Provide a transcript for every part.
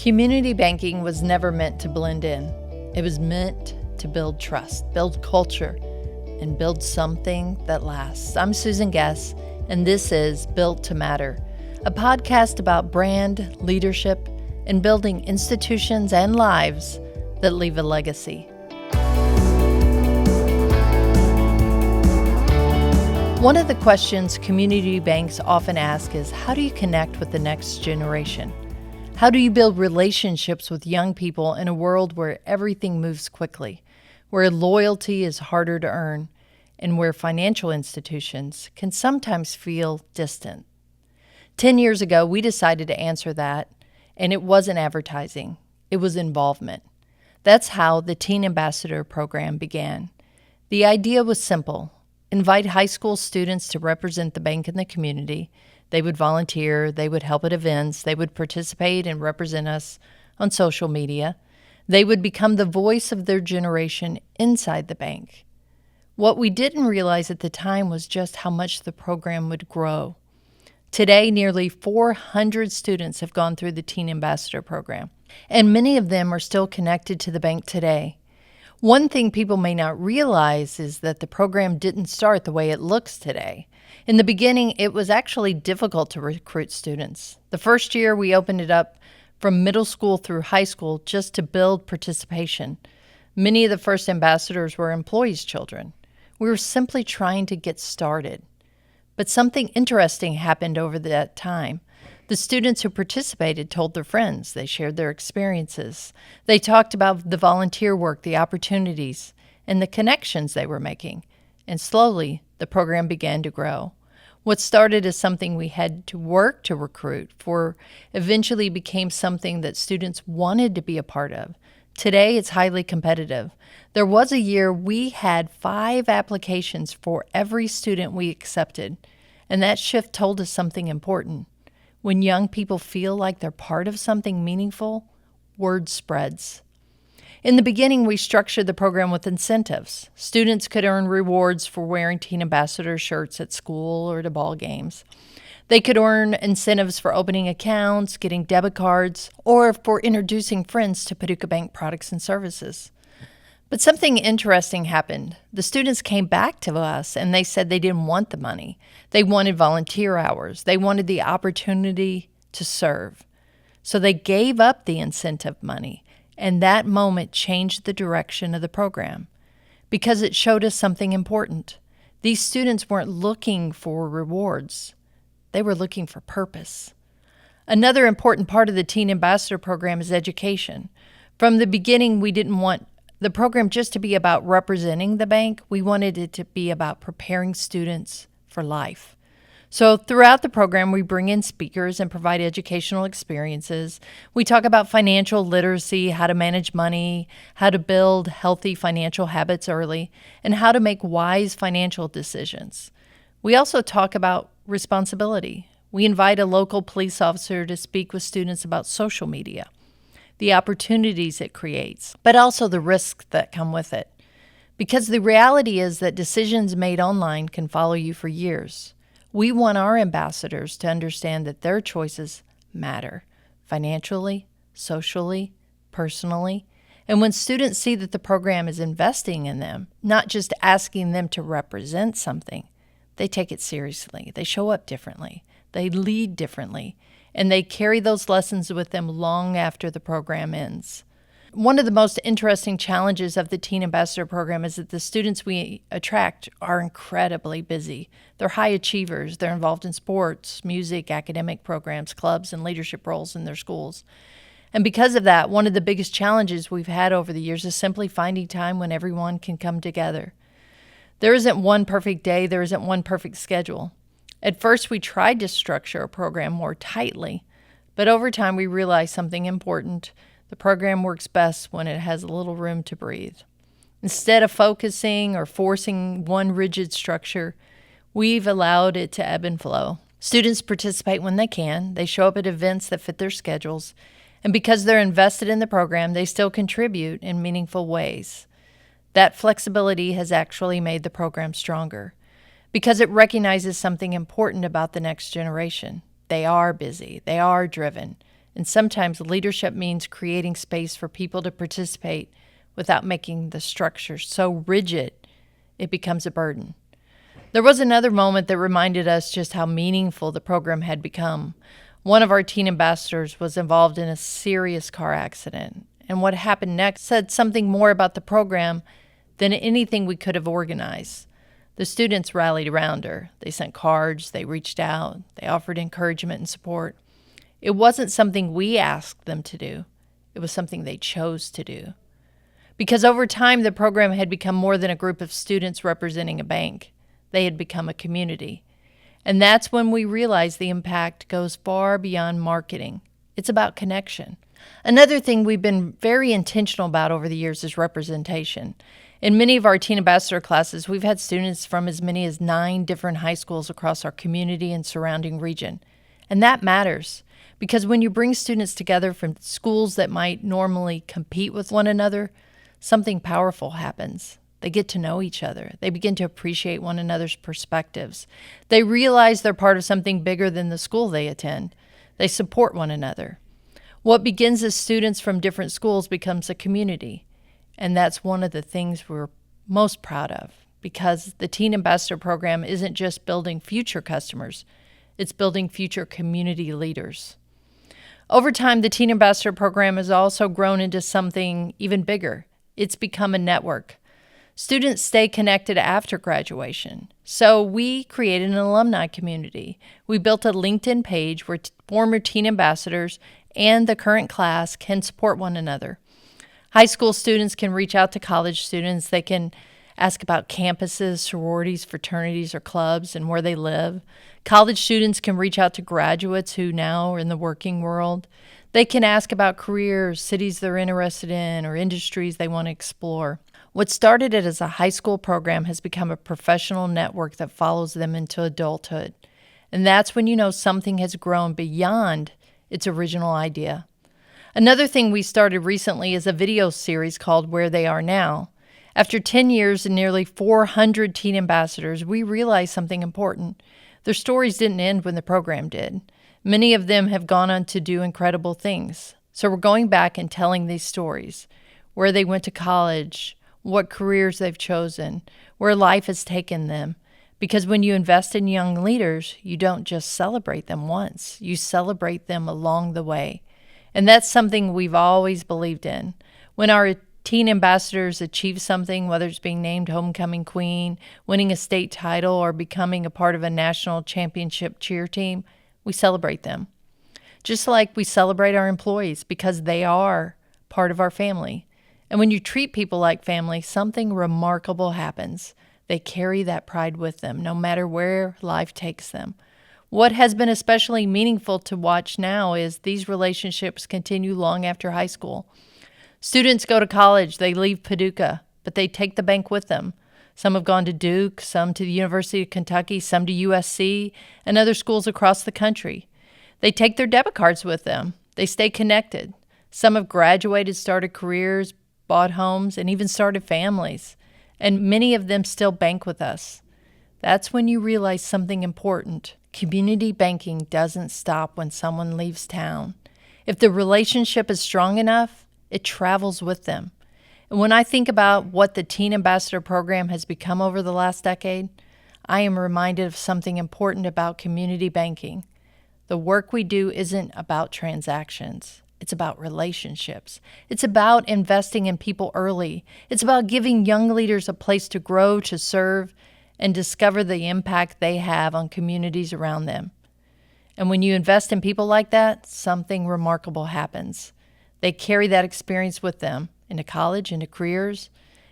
Community banking was never meant to blend in. It was meant to build trust, build culture, and build something that lasts. I'm Susan Guess, and this is Built to Matter, a podcast about brand, leadership, and building institutions and lives that leave a legacy. One of the questions community banks often ask is, how do you connect with the next generation? How do you build relationships with young people in a world where everything moves quickly, where loyalty is harder to earn, and where financial institutions can sometimes feel distant? 10 years ago, we decided to answer that, and it wasn't advertising. It was involvement. That's how the Teen Ambassador program began. The idea was simple. Invite high school students to represent the bank in the community. They would volunteer, they would help at events, they would participate and represent us on social media. They would become the voice of their generation inside the bank. What we didn't realize at the time was just how much the program would grow. Today, nearly 400 students have gone through the Teen Ambassador program, and many of them are still connected to the bank today. One thing people may not realize is that the program didn't start the way it looks today. In the beginning, it was actually difficult to recruit students. The first year, we opened it up from middle school through high school just to build participation. Many of the first ambassadors were employees' children. We were simply trying to get started. But something interesting happened over that time. The students who participated told their friends. They shared their experiences. They talked about the volunteer work, the opportunities, and the connections they were making. And slowly, the program began to grow. What started as something we had to work to recruit for eventually became something that students wanted to be a part of. Today, it's highly competitive. There was a year we had 5 applications for every student we accepted, and that shift told us something important. When young people feel like they're part of something meaningful, word spreads. In the beginning, we structured the program with incentives. Students could earn rewards for wearing Teen Ambassador shirts at school or to ball games. They could earn incentives for opening accounts, getting debit cards, or for introducing friends to Paducah Bank products and services. But something interesting happened. The students came back to us and they said they didn't want the money. They wanted volunteer hours. They wanted the opportunity to serve. So they gave up the incentive money. And that moment changed the direction of the program because it showed us something important. These students weren't looking for rewards. They were looking for purpose. Another important part of the Teen Ambassador program is education. From the beginning, we didn't want the program just to be about representing the bank. We wanted it to be about preparing students for life. So throughout the program, we bring in speakers and provide educational experiences. We talk about financial literacy, how to manage money, how to build healthy financial habits early, and how to make wise financial decisions. We also talk about responsibility. We invite a local police officer to speak with students about social media, the opportunities it creates, but also the risks that come with it. Because the reality is that decisions made online can follow you for years. We want our ambassadors to understand that their choices matter financially, socially, personally. And when students see that the program is investing in them, not just asking them to represent something, they take it seriously. They show up differently. They lead differently. And they carry those lessons with them long after the program ends. One of the most interesting challenges of the Teen Ambassador program is that the students we attract are incredibly busy. They're high achievers. They're involved in sports, music, academic programs, clubs, and leadership roles in their schools. And because of that, one of the biggest challenges we've had over the years is simply finding time when everyone can come together. There isn't one perfect day. There isn't one perfect schedule. At first, we tried to structure a program more tightly, but over time, we realized something important. The program works best when it has a little room to breathe. Instead of focusing or forcing one rigid structure, we've allowed it to ebb and flow. Students participate when they can. They show up at events that fit their schedules. And because they're invested in the program, they still contribute in meaningful ways. That flexibility has actually made the program stronger because it recognizes something important about the next generation. They are busy, they are driven, And sometimes leadership means creating space for people to participate without making the structure so rigid it becomes a burden. There was another moment that reminded us just how meaningful the program had become. One of our teen ambassadors was involved in a serious car accident, and what happened next said something more about the program than anything we could have organized. The students rallied around her. They sent cards, they reached out, they offered encouragement and support. It wasn't something we asked them to do. It was something they chose to do. Because over time, the program had become more than a group of students representing a bank. They had become a community. And that's when we realized the impact goes far beyond marketing. It's about connection. Another thing we've been very intentional about over the years is representation. In many of our Teen Ambassador classes, we've had students from as many as 9 different high schools across our community and surrounding region. And that matters because when you bring students together from schools that might normally compete with one another, something powerful happens. They get to know each other. They begin to appreciate one another's perspectives. They realize they're part of something bigger than the school they attend. They support one another. What begins as students from different schools becomes a community. And that's one of the things we're most proud of, because the Teen Ambassador program isn't just building future customers, it's building future community leaders. Over time, the Teen Ambassador program has also grown into something even bigger. It's become a network. Students stay connected after graduation. So we created an alumni community. We built a LinkedIn page where former teen ambassadors and the current class can support one another. High school students can reach out to college students. They can ask about campuses, sororities, fraternities, or clubs and where they live. College students can reach out to graduates who now are in the working world. They can ask about careers, cities they're interested in, or industries they want to explore. What started it as a high school program has become a professional network that follows them into adulthood. And that's when you know something has grown beyond its original idea. Another thing we started recently is a video series called Where They Are Now. After 10 years and nearly 400 teen ambassadors, we realized something important. Their stories didn't end when the program did. Many of them have gone on to do incredible things. So we're going back and telling these stories, where they went to college, what careers they've chosen, where life has taken them. Because when you invest in young leaders, you don't just celebrate them once, you celebrate them along the way. And that's something we've always believed in. When our teen ambassadors achieve something, whether it's being named homecoming queen, winning a state title, or becoming a part of a national championship cheer team, we celebrate them. Just like we celebrate our employees because they are part of our family. And when you treat people like family, something remarkable happens. They carry that pride with them, no matter where life takes them. What has been especially meaningful to watch now is these relationships continue long after high school. Students go to college, they leave Paducah, but they take the bank with them. Some have gone to Duke, some to the University of Kentucky, some to USC, and other schools across the country. They take their debit cards with them. They stay connected. Some have graduated, started careers, bought homes, and even started families. And many of them still bank with us. That's when you realize something important. Community banking doesn't stop when someone leaves town. If the relationship is strong enough, it travels with them. And when I think about what the Teen Ambassador program has become over the last decade, I am reminded of something important about community banking. The work we do isn't about transactions. It's about relationships. It's about investing in people early. It's about giving young leaders a place to grow, to serve, and discover the impact they have on communities around them. And when you invest in people like that, something remarkable happens. They carry that experience with them into college, into careers,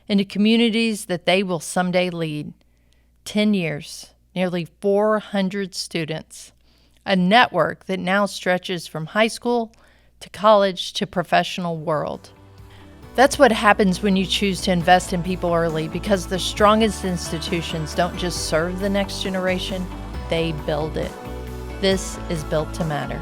into communities that they will someday lead. 10 years, nearly 400 students, a network that now stretches from high school to college to professional world. That's what happens when you choose to invest in people early, because the strongest institutions don't just serve the next generation, they build it. This is Built to Matter.